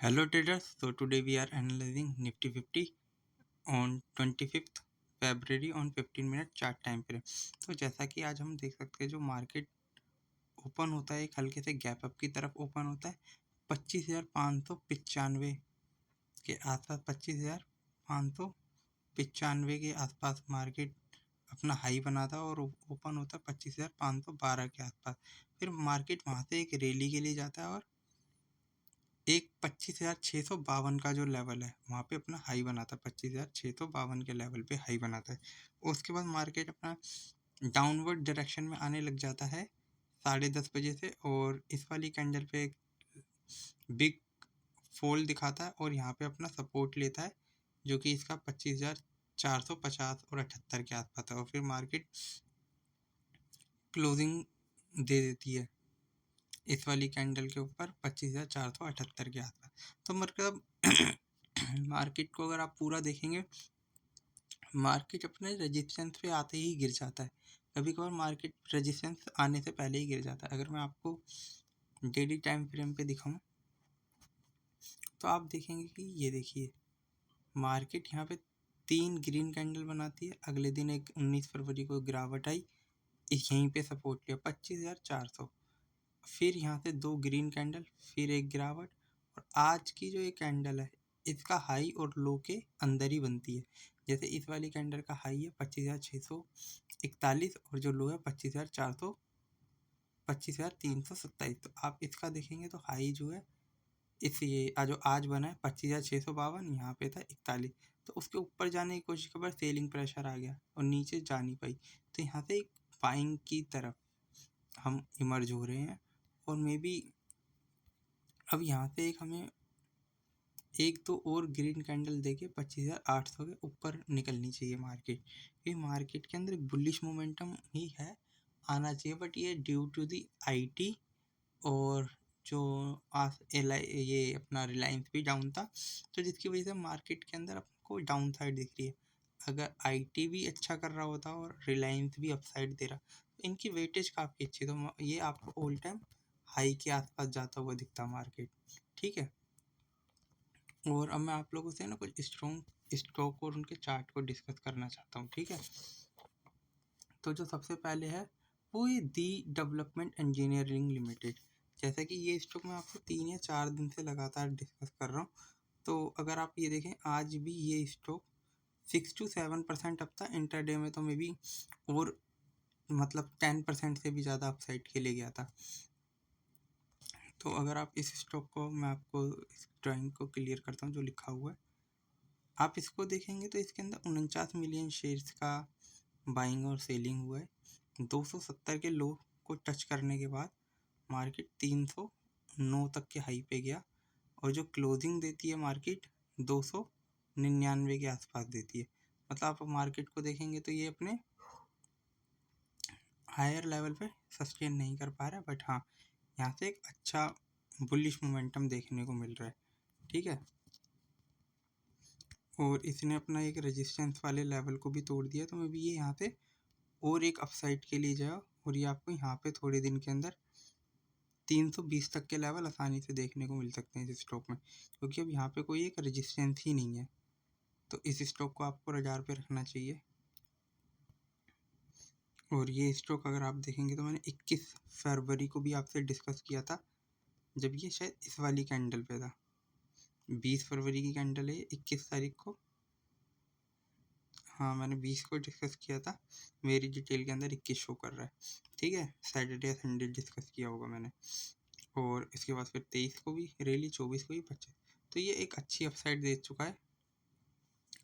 Hello traders, so today we are analyzing Nifty 50 on 25th February on 15 minute chart time frame. तो जैसा कि आज हम देख सकते हैं जो मार्केट ओपन होता है एक हल्के से गैप अप की तरफ ओपन होता है 25,595 के आसपास 25,595 के आसपास मार्केट अपना हाई बनाता है और ओपन होता है 25,512 के आसपास। फिर मार्केट वहाँ से एक रैली के लिए जाता है और एक 25,652 का जो लेवल है वहाँ पे अपना हाई बनाता है, 25,652 के लेवल पे हाई बनाता है। उसके बाद मार्केट अपना डाउनवर्ड डायरेक्शन में आने लग जाता है 10:30 बजे से और इस वाली कैंडल पे एक बिग फॉल दिखाता है और यहाँ पे अपना सपोर्ट लेता है जो कि इसका 25,450 और 78 के आसपास है और फिर मार्केट क्लोजिंग दे देती है इस वाली कैंडल के ऊपर 25,478 के आसपास। तो मतलब मार्केट को अगर आप पूरा देखेंगे मार्केट अपने रेजिस्टेंस पे आते ही गिर जाता है। कभी कभार मार्केट रेजिस्टेंस आने से पहले ही गिर जाता है। अगर मैं आपको डेली टाइम फ्रेम पे दिखाऊं तो आप देखेंगे कि ये देखिए मार्केट यहाँ पे 3 ग्रीन कैंडल बनाती है। अगले दिन एक 19 फरवरी को गिरावट आई, यहीं पे सपोर्ट लिया 25,400। फिर यहाँ से 2 ग्रीन कैंडल, फिर एक गिरावट और आज की जो ये कैंडल है इसका हाई और लो के अंदर ही बनती है। जैसे इस वाली कैंडल का हाई है 25,641 और जो लो है 25,327। तो आप इसका देखेंगे तो हाई जो है इस ये जो आज बना है 25,652, यहाँ पे था 41। तो उसके ऊपर जाने की कोशिश कर सेलिंग प्रेशर आ गया और नीचे जा नहीं पाई। तो यहाँ से एक बाइंग की तरफ हम इमर्ज हो रहे हैं और मे बी अब यहाँ से एक हमें एक तो और ग्रीन कैंडल देके 25,800 के ऊपर निकलनी चाहिए मार्केट। ये मार्केट के अंदर एक बुलिश मोमेंटम ही है, आना चाहिए, बट ये ड्यू टू दी आईटी और जो ये अपना रिलायंस भी डाउन था तो जिसकी वजह से मार्केट के अंदर आपको डाउन साइड दिख रही है। अगर आईटी भी अच्छा कर रहा होता और रिलायंस भी अपसाइड दे रहा तो इनकी वेटेज काफ़ी अच्छी, तो ये आपको ऑल टाइम हाई के आसपास जाता हुआ दिखता मार्केट। ठीक है, और अब मैं आप लोगों से ना कुछ स्ट्रॉन्ग स्टॉक और उनके चार्ट को डिस्कस करना चाहता हूँ। ठीक है, तो जो सबसे पहले है वो ये दी डेवलपमेंट इंजीनियरिंग लिमिटेड। जैसा कि ये स्टॉक मैं आपको 3 या 4 दिन से लगातार डिस्कस कर रहा हूँ। तो अगर आप ये देखें आज भी ये स्टॉक 6 to 7% अप था। इंटरडे में तो मे बी और मतलब 10% से भी ज़्यादा अपसाइड के लिए गया था। तो अगर आप इस स्टॉक को, मैं आपको इस ड्राइंग को क्लियर करता हूँ जो लिखा हुआ है, आप इसको देखेंगे तो इसके अंदर 49 मिलियन शेयर्स का बाइंग और सेलिंग हुआ है। 270 के लो को टच करने के बाद मार्केट 309 तक के हाई पे गया और जो क्लोजिंग देती है मार्केट 299 के आसपास देती है। मतलब आप मार्केट को देखेंगे तो ये अपने हायर लेवल पे सस्टेन नहीं कर पा रहा है, बट हाँ यहाँ से एक अच्छा बुलिश मोमेंटम देखने को मिल रहा है। ठीक है, और इसने अपना एक रेजिस्टेंस वाले लेवल को भी तोड़ दिया, तो मैं भी ये यहाँ से और एक अपसाइड के लिए जाओ और ये आपको यहाँ पे थोड़े दिन के अंदर 320 तक के लेवल आसानी से देखने को मिल सकते हैं इस स्टॉक में, क्योंकि अब यहाँ पे कोई एक रेजिस्टेंस ही नहीं है। तो इस स्टॉक को आपको रडार पे रखना चाहिए। और ये स्टॉक अगर आप देखेंगे तो मैंने 21 फरवरी को भी आपसे डिस्कस किया था, जब ये शायद इस वाली कैंडल पे था। 20 फरवरी की कैंडल है 21 तारीख को, हाँ मैंने 20 को डिस्कस किया था। मेरी डिटेल के अंदर 21 शो कर रहा है। ठीक है, सैटरडे या संडे डिस्कस किया होगा मैंने। और इसके बाद फिर 23 को भी रैली, 24 को भी 25। तो ये एक अच्छी अपसाइड दे चुका है।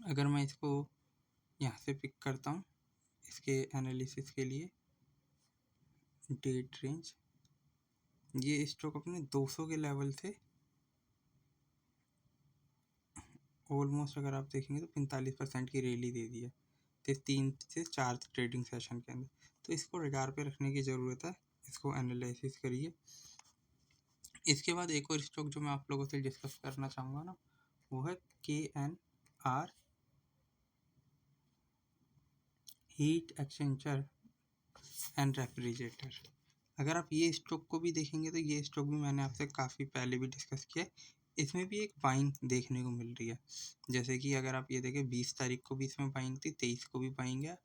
अगर मैं इसको यहाँ से पिक करता हूँ इसके एनालिसिस के लिए डेट रेंज, ये स्टॉक अपने 200 के लेवल से ऑलमोस्ट अगर आप देखेंगे तो 45% की रैली दे दी है फिर 3 से 4 ट्रेडिंग सेशन के अंदर। तो इसको रडार पे रखने की ज़रूरत है, इसको एनालिसिस करिए। इसके बाद एक और स्टॉक जो मैं आप लोगों से डिस्कस करना चाहूँगा ना, वो है KNR heat exchanger and refrigerator. अगर आप ये स्टॉक को भी देखेंगे तो ये स्टॉक भी मैंने आपसे काफ़ी पहले भी डिस्कस किया है। इसमें भी एक बाइंग देखने को मिल रही है। जैसे कि अगर आप ये देखें 20 तारीख को भी इसमें बाइंग थी, 23 को भी बाइंग है,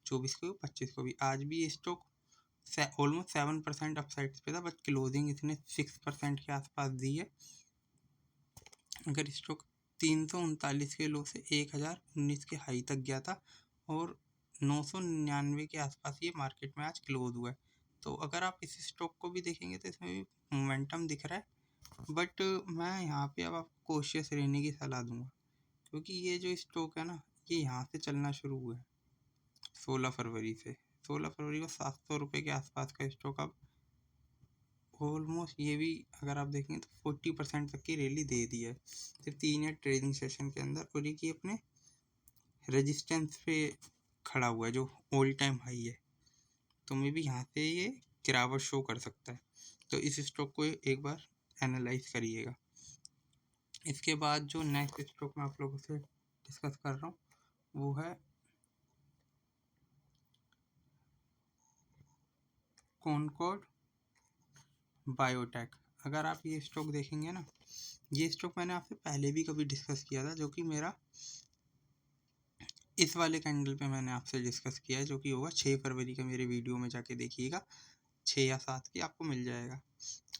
24 को भी, 25 को भी। आज भी ये स्टॉक ऑलमोस्ट 7% अपसाइड पे था, बट क्लोजिंग इसने 6% के आसपास दी है। अगर स्टॉक 339 के लो से 1019 के हाई तक गया था और 999 के आसपास ये मार्केट में आज क्लोज हुआ है। तो अगर आप इस स्टॉक को भी देखेंगे तो इसमें भी मोमेंटम दिख रहा है, बट मैं यहाँ पे अब आपको कोशियस रहने की सलाह दूंगा, क्योंकि ये जो स्टॉक है ना, ये यहाँ से चलना शुरू हुआ है 16 फरवरी से। 16 फरवरी को 700 रुपये के आसपास का स्टॉक अब ऑलमोस्ट, ये भी अगर आप देखेंगे तो 40% तक की रैली दे दी है सिर्फ 3 या ट्रेडिंग सेशन के अंदर। और ये अपने रेजिस्टेंस पे खड़ा हुआ है जो ऑल टाइम हाई है, तो मे भी यहाँ से ये गिरावट शो कर सकता है। तो इस स्टॉक को एक बार एनालाइज करिएगा। इसके बाद जो नेक्स्ट स्टॉक मैं आप लोगों से डिस्कस कर रहा हूँ वो है कॉनकॉर्ड बायोटेक। अगर आप ये स्टॉक देखेंगे ना, ये स्टॉक मैंने आपसे पहले भी कभी डिस्कस किया था, जो कि मेरा इस वाले कैंडल पे मैंने आपसे डिस्कस किया है, जो कि होगा 6 फरवरी का। मेरे वीडियो में जाके देखिएगा, 6 या 7 की आपको मिल जाएगा।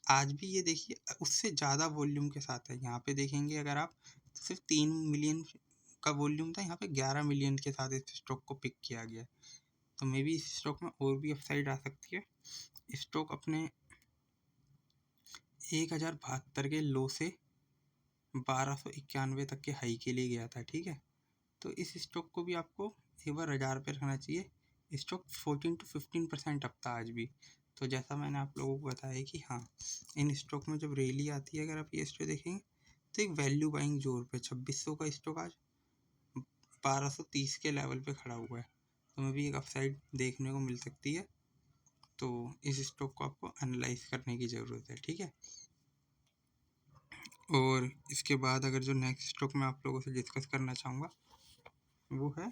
आज भी ये देखिए उससे ज़्यादा वॉल्यूम के साथ है। यहाँ पे देखेंगे अगर आप तो सिर्फ 3 मिलियन का वॉल्यूम था, यहाँ पे 11 मिलियन के साथ इस स्टॉक को पिक किया गया है। तो मे बी इस स्टॉक में और भी अपसाइड आ सकती है। स्टॉक अपने 1072 के लो से 1291 तक के हाई के लिए गया था, ठीक है। तो इस स्टॉक को भी आपको एक बार रडार पे रखना चाहिए। स्टॉक 14 to 15% अप था आज भी। तो जैसा मैंने आप लोगों को बताया कि हाँ, इन स्टॉक में जब रैली आती है, अगर आप ये स्टॉक देखेंगे तो एक वैल्यू बाइंग जोर पे 2600 का स्टॉक आज 1230 के लेवल पे खड़ा हुआ है, तो में भी एक अपसाइड देखने को मिल सकती है। तो इस स्टॉक को आपको एनालाइज करने की ज़रूरत है, ठीक है। और इसके बाद अगर जो नेक्स्ट स्टॉक मैं आप लोगों से डिस्कस करना चाहूँगा वो है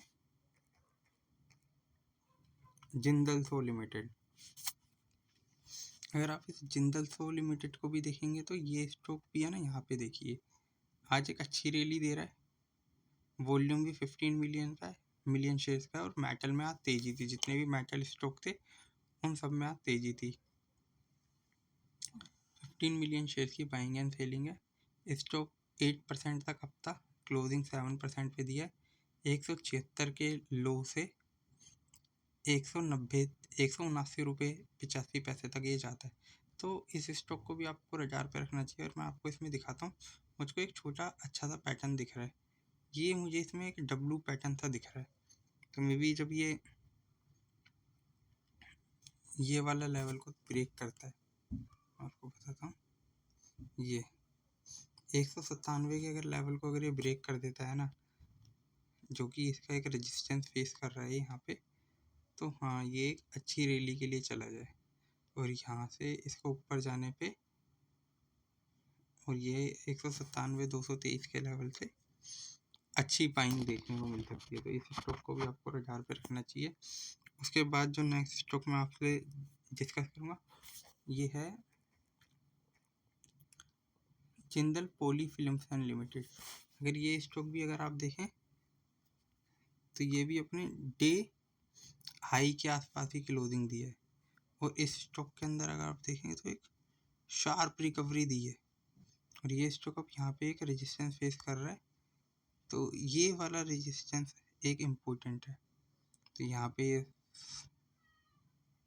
जिंदल सो लिमिटेड। अगर आप इस जिंदल सो लिमिटेड को भी देखेंगे तो ये स्टॉक भी है ना, यहाँ पे देखिए आज एक अच्छी रैली दे रहा है, वॉल्यूम भी 15 मिलियन का है, मिलियन शेयर्स का है, और मेटल में आज तेजी थी। जितने भी मेटल स्टॉक थे उन सब में आज तेजी थी। 15 मिलियन शेयर्स की बाइंग एंड सेलिंग है। स्टॉक 8% तक अप था, क्लोजिंग 7% पे दिया है। 176 के लो से 179 रुपये 85 पैसे तक ये जाता है। तो इस स्टॉक को भी आपको रडार पे रखना चाहिए। और मैं आपको इसमें दिखाता हूँ, मुझको एक छोटा अच्छा सा पैटर्न दिख रहा है। ये मुझे इसमें एक डब्लू पैटर्न सा दिख रहा है। तो मे बी जब ये वाला लेवल को ब्रेक करता है, आपको बताता हूँ, ये 197 के अगर लेवल को अगर ये ब्रेक कर देता है ना, जो कि इसका एक रेजिस्टेंस फेस कर रहा है यहाँ पे, तो हाँ ये एक अच्छी रैली के लिए चला जाए। और यहाँ से इसको ऊपर जाने पे, और ये 197 223 के लेवल से अच्छी बाइंग देखने को मिल सकती है। तो इस स्टॉक को भी आपको रडार पे रखना चाहिए। उसके बाद जो नेक्स्ट स्टॉक मैं आपसे डिस्कस करूँगा ये है Jindal poly films and limited. अगर ये स्टॉक भी अगर आप देखें तो ये भी अपने डे हाई के आसपास ही क्लोजिंग दी है। और इस स्टॉक के अंदर अगर आप देखेंगे तो एक शार्प रिकवरी दी है, और ये स्टॉक अब यहाँ पे एक रेजिस्टेंस फेस कर रहा है। तो ये वाला रेजिस्टेंस एक इम्पोर्टेंट है। तो यहाँ पे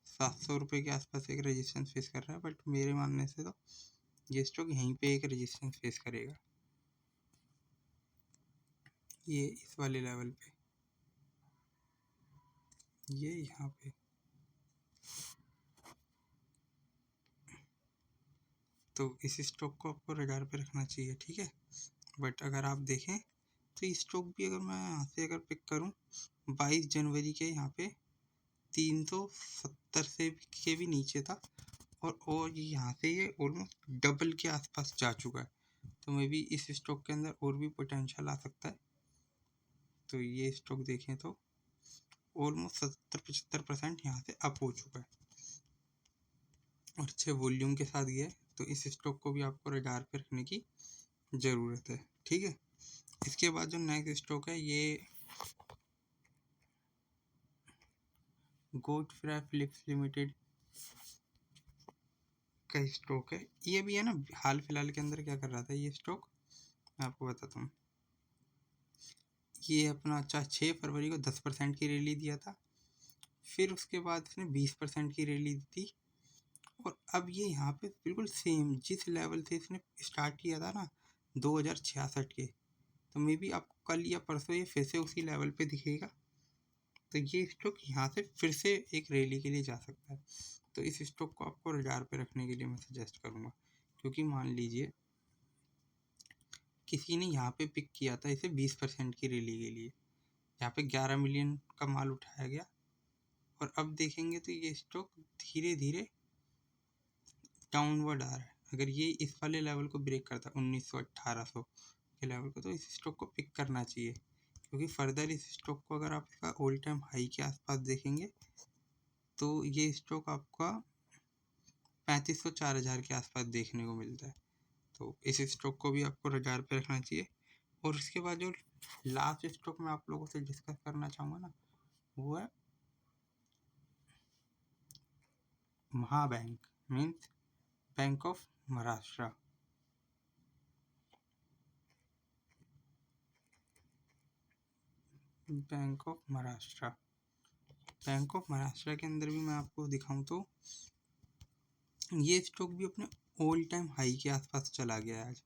700 रुपये के आसपास एक रेजिस्टेंस फेस कर रहा है, बट मेरे मानने से तो ये स्टॉक यहीं पे एक रेजिस्टेंस फेस करेगा, ये इस वाले लेवल पे, ये यहाँ पे। तो इस स्टॉक को आपको रडार पे रखना चाहिए, ठीक है। बट अगर आप देखें तो ये स्टॉक भी अगर मैं यहाँ से अगर पिक करूँ 22 जनवरी के यहाँ पे 370 से के भी नीचे था, और यहाँ से ये ऑलमोस्ट डबल के आसपास जा चुका है। तो मे बी इस स्टॉक के अंदर और भी पोटेंशियल आ सकता है। तो ये स्टॉक देखें तो ऑलमोस्ट 70-75% यहाँ से अप हो चुका है और अच्छे वॉल्यूम के साथ गया है। तो इस स्टॉक को भी आपको रडार पे रखने की ज़रूरत है, ठीक है। इसके बाद जो नेक्स्ट स्टॉक है ये गोडफ्राई फिलिप्स लिमिटेड का स्टॉक है। ये भी है ना, हाल फिलहाल के अंदर क्या कर रहा था ये स्टॉक, मैं आपको बताता हूँ। ये अपना 6 फरवरी को 10% की रैली दिया था, फिर उसके बाद इसने 20% की रैली दी थी, और अब ये यहाँ पे बिल्कुल सेम जिस लेवल से इसने स्टार्ट किया था ना 2066 के, तो मे बी आपको कल या परसों ये फिर से उसी लेवल पे दिखेगा। तो ये स्टॉक यहाँ से फिर से एक रैली के लिए जा सकता है। तो इस स्टॉक को आपको रडार पे रखने के लिए मैं सजेस्ट करूँगा, क्योंकि मान लीजिए किसी ने यहाँ पे पिक किया था इसे 20% की रैली के लिए, यहाँ पे 11 मिलियन का माल उठाया गया, और अब देखेंगे तो ये स्टॉक धीरे धीरे डाउनवर्ड आ रहा है। अगर ये इस वाले लेवल को ब्रेक करता है 1900-1800 के लेवल को, तो इस स्टॉक को पिक करना चाहिए, क्योंकि फर्दर इस स्टॉक को अगर आप इसका ऑल टाइम हाई के आसपास देखेंगे तो ये स्टॉक आपका 3500-4000 के आसपास देखने को मिलता है। तो इस स्टॉक को भी आपको रडार पे रखना चाहिए। और इसके बाद जो लास्ट स्टॉक मैं आप लोगों से डिस्कस करना चाहूँगा ना, वो है Mahabank, means bank of Maharashtra. Bank of Maharashtra, bank of Maharashtra के अंदर भी मैं आपको दिखाऊं तो ये स्टॉक भी अपने ऑल टाइम हाई के आसपास चला गया है आज।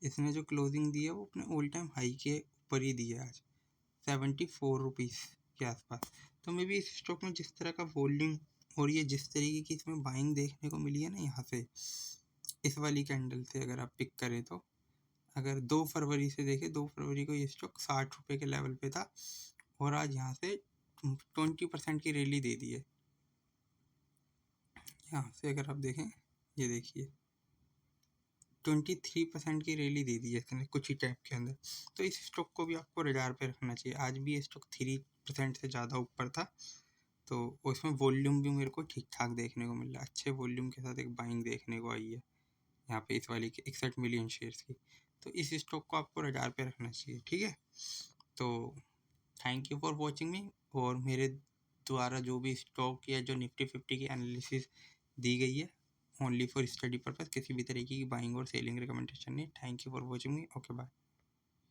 इसने जो क्लोजिंग दी है वो अपने ऑल टाइम हाई के ऊपर ही दी है आज, 74 रुपीज़ के आसपास। तो मे भी इस स्टॉक में जिस तरह का वॉल्यूम और ये जिस तरीके की इसमें बाइंग देखने को मिली है ना यहाँ से, इस वाली कैंडल से अगर आप पिक करें तो, अगर 2 फरवरी से देखें, 2 फरवरी को ये स्टॉक 60 रुपये के लेवल पे था, और आज यहाँ से 20% की रैली दे दी है। यहाँ से अगर आप देखें, ये देखिए 23% की रैली दे दी है इसने कुछ ही टाइम के अंदर। तो इस स्टॉक को भी आपको रडार पे रखना चाहिए। आज भी ये स्टॉक 3% से ज़्यादा ऊपर था, तो उसमें वॉल्यूम भी मेरे को ठीक ठाक देखने को मिल रहा है, अच्छे वॉल्यूम के साथ एक बाइंग देखने को आई है यहाँ पे इस वाली के 61 मिलियन शेयर्स की। तो इस स्टॉक को आपको रडार पे रखना चाहिए, ठीक है। तो थैंक यू फॉर वॉचिंग मी, और मेरे द्वारा जो भी स्टॉक या जो निफ्टी 50 की एनालिसिस दी गई है ओनली फॉर स्टडी पर्पस, किसी भी तरीके की बाइंग और सेलिंग रिकमेंडेशन नहीं। Thank you for watching me, okay bye.